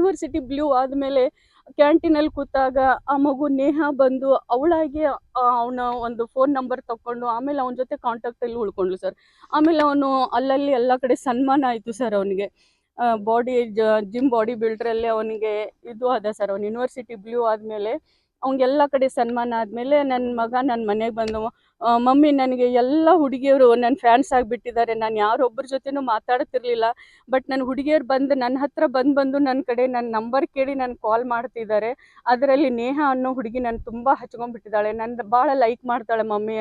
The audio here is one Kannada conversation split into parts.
ಯೂನಿವರ್ಸಿಟಿ ಬ್ಲೂ ಆದಮೇಲೆ ಕ್ಯಾಂಟೀನಲ್ಲಿ ಕೂತಾಗ ಆ ಮಗು ನೇಹ ಬಂದು ಅವಳಾಗಿ ಅವನ ಒಂದು ಫೋನ್ ನಂಬರ್ ತಗೊಂಡು ಆಮೇಲೆ ಅವನ ಜೊತೆ ಕಾಂಟ್ಯಾಕ್ಟಲ್ಲಿ ಉಳ್ಕೊಂಡ್ಳು ಸರ್. ಆಮೇಲೆ ಅವನು ಅಲ್ಲಲ್ಲಿ ಎಲ್ಲ ಕಡೆ ಸನ್ಮಾನ ಆಯಿತು ಸರ್ ಅವನಿಗೆ. ಜಿಮ್ ಬಾಡಿ ಬಿಲ್ಡ್ರಲ್ಲಿ ಅವನಿಗೆ ಇದು ಅದ ಸರ್. ಅವ್ನು ಯೂನಿವರ್ಸಿಟಿ ಬ್ಲೂ ಆದಮೇಲೆ ಅವ್ನಿಗೆಲ್ಲ ಕಡೆ ಸನ್ಮಾನ ಆದಮೇಲೆ ನನ್ನ ಮಗ ನನ್ನ ಮನೆಗೆ ಬಂದು, ಮಮ್ಮಿ ನನಗೆ ಎಲ್ಲ ಹುಡುಗಿಯರು ನನ್ನ ಫ್ಯಾನ್ಸ್ ಆಗಿಬಿಟ್ಟಿದ್ದಾರೆ, ನಾನು ಯಾರೊಬ್ಬರ ಜೊತೆನೂ ಮಾತಾಡ್ತಿರ್ಲಿಲ್ಲ, ಬಟ್ ನನ್ನ ಹುಡುಗಿಯರು ಬಂದು ನನ್ನ ಹತ್ರ ಬಂದು ನನ್ನ ಕಡೆ ನನ್ನ ನಂಬರ್ ಕೇಳಿ ನಾನು ಕಾಲ್ ಮಾಡ್ತಿದ್ದಾರೆ. ಅದರಲ್ಲಿ ನೇಹ ಅನ್ನೋ ಹುಡುಗಿ ನಾನು ತುಂಬ ಹಚ್ಕೊಂಡ್ಬಿಟ್ಟಿದ್ದಾಳೆ, ನನ್ನ ಭಾಳ ಲೈಕ್ ಮಾಡ್ತಾಳೆ ಮಮ್ಮಿ,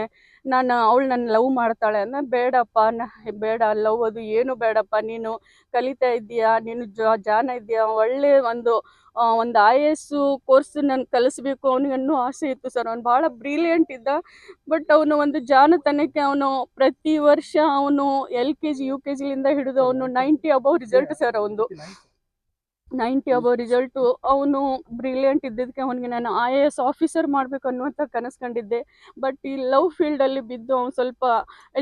ಅವಳು ನನ್ನ ಲವ್ ಮಾಡ್ತಾಳೆ ಅನ್ನ. ಬೇಡಪ್ಪ, ಬೇಡ, ಲವ್ ಅದು ಏನು ಬೇಡಪ್ಪ, ನೀನು ಕಲಿತಾ ಇದ್ದೀಯಾ, ನೀನು ಜಾನ ಇದೆಯಾ, ಒಳ್ಳೆ ಒಂದು IAS ಕೋರ್ಸ್ ನಾನು ಕಲಿಸ್ಬೇಕು ಅವನಿಗೆ ಅನ್ನೋ ಆಸೆ ಇತ್ತು ಸರ್. ಅವ್ನು ಭಾಳ ಬ್ರಿಲಿಯಂಟ್ ಇದ್ದ, ಬಟ್ ಅವನು ಒಂದು ಜಾಣತನಕ್ಕೆ ಅವನು ಪ್ರತಿ ವರ್ಷ ಅವನು LKG UKGಲಿಂದ ಹಿಡಿದು ಅವನು 90 ಅಬೌವ್ ರಿಸಲ್ಟ್ ಸರ್. ಅವನು 90 ಅಬೌವ್ ರಿಸಲ್ಟು. ಅವನು ಬ್ರಿಲಿಯಂಟ್ ಇದ್ದಿದ್ದಕ್ಕೆ ಅವನಿಗೆ ನಾನು IAS ಆಫೀಸರ್ ಮಾಡಬೇಕು ಅನ್ನುವಂಥ ಕನಸು ಕಂಡಿದ್ದೆ. ಬಟ್ ಈ ಲವ್ ಫೀಲ್ಡಲ್ಲಿ ಬಿದ್ದು ಅವ್ನು ಸ್ವಲ್ಪ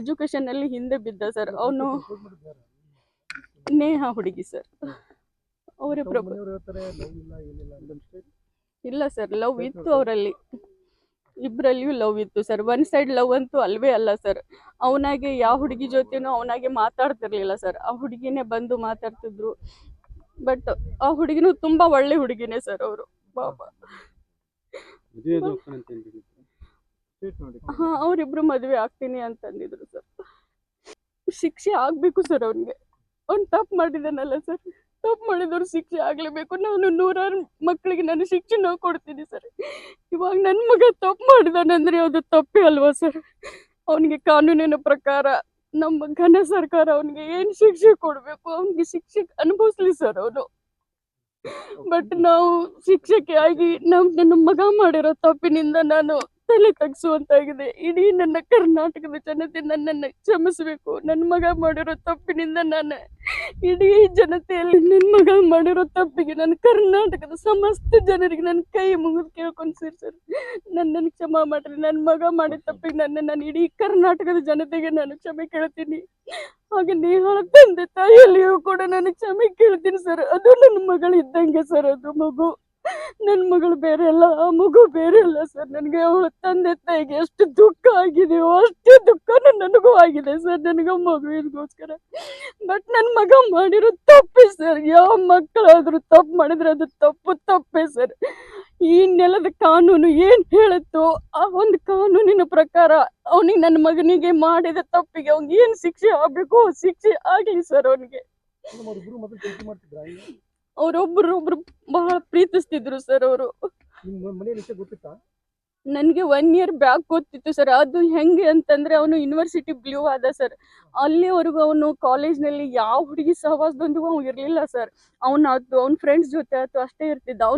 ಎಜುಕೇಷನಲ್ಲಿ ಹಿಂದೆ ಬಿದ್ದ ಸರ್. ಅವನು ನೇಹ ಹುಡುಗಿ ಸರ್, ಅವರೇ ಇಲ್ಲ ಸರ್, ಲವ್ ಇತ್ತು ಅವರಲ್ಲಿ, ಇಬ್ಬರಲ್ಲಿಯೂ ಲವ್ ಇತ್ತು ಸರ್. ಒನ್ ಸೈಡ್ ಲವ್ ಅಂತೂ ಅಲ್ವೇ ಅಲ್ಲ ಸರ್. ಅವನಾಗೆ ಯಾವ ಹುಡುಗಿ ಜೊತೆನೂ ಅವನಾಗೆ ಮಾತಾಡ್ತಿರ್ಲಿಲ್ಲ ಸರ್. ಆ ಹುಡುಗಿನೇ ಬಂದು ಮಾತಾಡ್ತಿದ್ರು, ಬಟ್ ಆ ಹುಡುಗಿನೂ ತುಂಬ ಒಳ್ಳೆ ಹುಡುಗಿನೇ ಸರ್. ಅವರು ಪಾಪ ಹಾಂ, ಅವರಿಬ್ರು ಮದುವೆ ಆಗ್ತೀನಿ ಅಂತಂದಿದ್ರು ಸರ್. ಶಿಕ್ಷೆ ಆಗಬೇಕು ಸರ್ ಅವನಿಗೆ. ಅವ್ನು ತಪ್ಪು ಮಾಡಿದಾನಲ್ಲ ಸರ್, ತಪ್ಪು ಮಾಡಿದವ್ರು ಶಿಕ್ಷೆ ಆಗಲೇಬೇಕು. ನಾನು 100 ಮಕ್ಕಳಿಗೆ ನಾನು ಶಿಕ್ಷೆ ಕೊಡ್ತೀನಿ ಸರ್. ಇವಾಗ ನನ್ನ ಮಗ ತಪ್ಪು ಮಾಡಿದಾನಂದ್ರೆ ಅದು ತಪ್ಪೇ ಅಲ್ವಾ ಸರ್? ಅವನಿಗೆ ಕಾನೂನಿನ ಪ್ರಕಾರ ನಮ್ಮ ಘನ ಸರ್ಕಾರ ಅವನಿಗೆ ಏನು ಶಿಕ್ಷೆ ಕೊಡಬೇಕು, ಅವನಿಗೆ ಶಿಕ್ಷೆ ಅನುಭವಿಸ್ಲಿ ಸರ್ ಅವನು. ಬಟ್ ನಾವು ಶಿಕ್ಷಕಿ ಆಗಿ ನನ್ನ ಮಗ ಮಾಡಿರೋ ತಪ್ಪಿನಿಂದ ನಾನು ತಲೆ ತಗ್ಸುವಂತಾಗಿದೆ. ಇಡೀ ನನ್ನ ಕರ್ನಾಟಕದ ಜನತೆ ನನ್ನನ್ನು ಕ್ಷಮಿಸಬೇಕು. ನನ್ನ ಮಗ ಮಾಡಿರೋ ತಪ್ಪಿನಿಂದ ನಾನು ಇಡೀ ಜನತೆಯಲ್ಲಿ ನನ್ನ ಮಗ ಮಾಡಿರೋ ತಪ್ಪಿಗೆ ನಾನು ಕರ್ನಾಟಕದ ಸಮಸ್ತ ಜನರಿಗೆ ನನ್ನ ಕೈ ಮುಗಿದು ಕೇಳ್ಕೊಂಡ್ಸಿರಿ ಸರ್, ನನ್ನನ್ನು ಕ್ಷಮಾ ಮಾಡ್ರಿ. ನನ್ನ ಮಗ ಮಾಡಿದ ತಪ್ಪಿಗೆ ನಾನು ಇಡೀ ಕರ್ನಾಟಕದ ಜನತೆಗೆ ನಾನು ಕ್ಷಮೆ ಕೇಳ್ತೀನಿ. ಹಾಗೆ ನೇಹಾಳ ತಂದೆ ತಾಯಿಯಲ್ಲಿಯೂ ಕೂಡ ನಾನು ಕ್ಷಮೆ ಕೇಳ್ತೀನಿ ಸರ್. ಅದು ನನ್ನ ಮಗಳು ಇದ್ದಂಗೆ ಸರ್. ಅದು ಮಗು ನನ್ನ ಮಗಳು ಬೇರೆ ಅಲ್ಲ, ಆ ಮಗು ಬೇರೆ ಅಲ್ಲ ಸರ್. ನನಗೆ ಅವಳ ತಂದೆ ತಾಯಿಗೆ ಎಷ್ಟು ದುಃಖ ಆಗಿದೆಯೋ ಅಷ್ಟೇ ದುಃಖನೂ ನನಗೂ ಆಗಿದೆ ಸರ್, ನನಗೆ ಮಗುವಿಗೋಸ್ಕರ. ಬಟ್ ನನ್ನ ಮಗ ಮಾಡಿರೋ ತಪ್ಪೇ ಸರ್. ಯಾವ ಮಕ್ಕಳಾದರೂ ತಪ್ಪು ಮಾಡಿದ್ರೆ ಅದು ತಪ್ಪೇ ಸರ್. ಈ ನೆಲದ ಕಾನೂನು ಏನು ಹೇಳುತ್ತೋ ಆ ಒಂದು ಕಾನೂನಿನ ಪ್ರಕಾರ ಅವನಿಗೆ, ನನ್ನ ಮಗನಿಗೆ ಮಾಡಿದ ತಪ್ಪಿಗೆ ಅವ್ನಿಗೆ ಏನು ಶಿಕ್ಷೆ ಆಗಬೇಕು ಶಿಕ್ಷೆ ಆಗಲಿ ಸರ್ ಅವನಿಗೆ. ಅವರೊಬ್ಬರು ಬಹಳ ಪ್ರೀತಿಸ್ತಿದ್ರು ಸರ್. ಅವರು ನನಗೆ 1 year ಬ್ಯಾಕ್ ಗೊತ್ತಿತ್ತು ಸರ್. ಅದು ಹೆಂಗೆ ಅಂತಂದ್ರೆ ಅವನು ಯೂನಿವರ್ಸಿಟಿ ಬ್ಲೂ ಆದ ಸರ್. ಅಲ್ಲಿವರೆಗೂ ಅವನು ಕಾಲೇಜ್ನಲ್ಲಿ ಯಾವ ಹುಡುಗಿ ಸಹವಾಸದೊಂದಿಗೂ ಅವ್ನು ಇರಲಿಲ್ಲ ಸರ್. ಅವನ ಫ್ರೆಂಡ್ಸ್ ಜೊತೆ ಅಷ್ಟೇ ಇರ್ತಿದ್ದ. ಅವನು